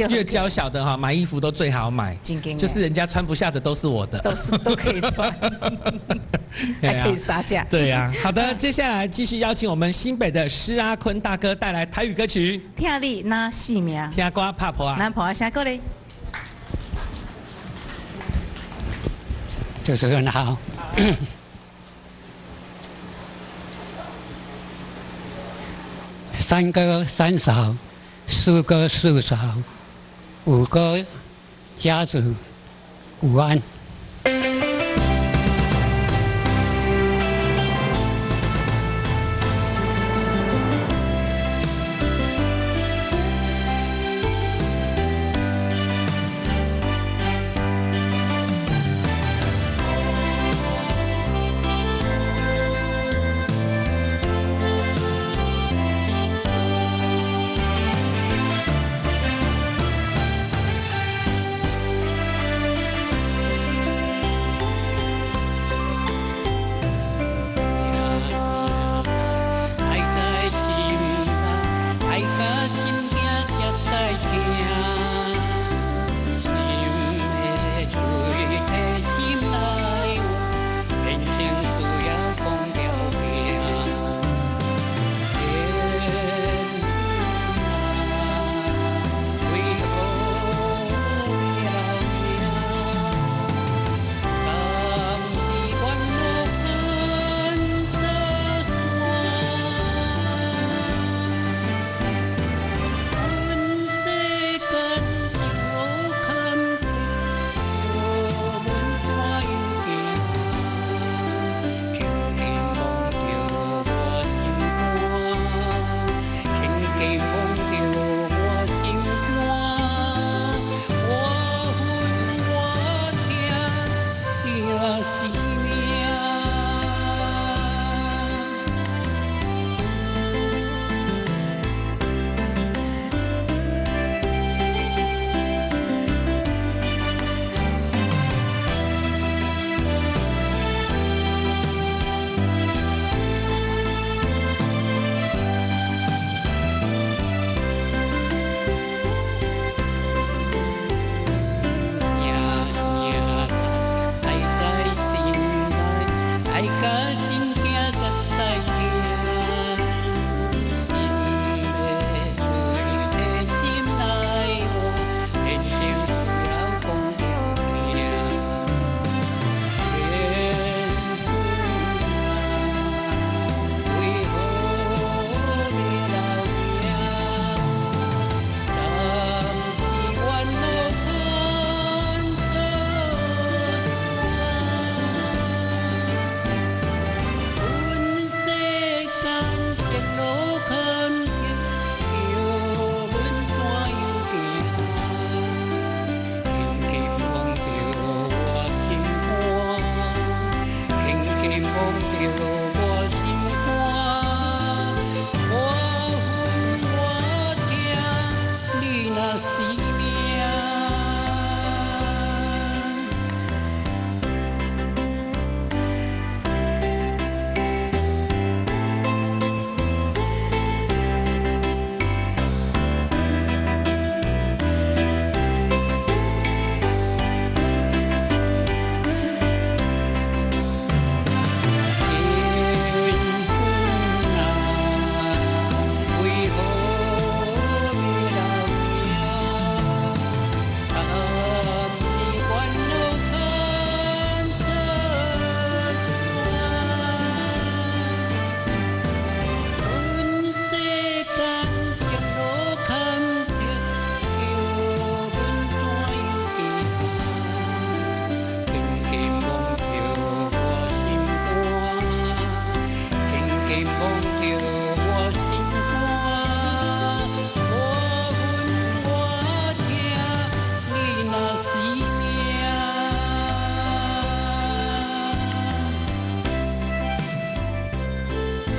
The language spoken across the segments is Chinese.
越娇小的买衣服都最好买，就是人家穿不下的都是我的，都可以穿，还可以杀价。对啊，好的，接下来继续邀请我们新北的施阿坤大哥带来台语歌曲。听你那四名，听歌拍婆啊，咱婆啊啥歌嘞？主持人好。三哥三嫂，四哥四嫂，五哥家族午安。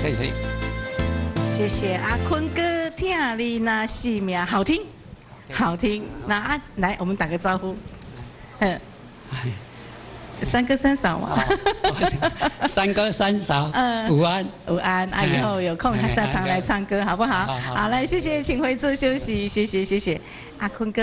谢谢，谢谢阿坤哥，听你那四名好听，好听。那来，我们打个招呼。三哥三嫂嘛，三哥三嫂，午安，午安。以后有空还是常来唱歌，好不好？好，来，谢谢，请回座休息，谢谢，谢谢阿坤哥。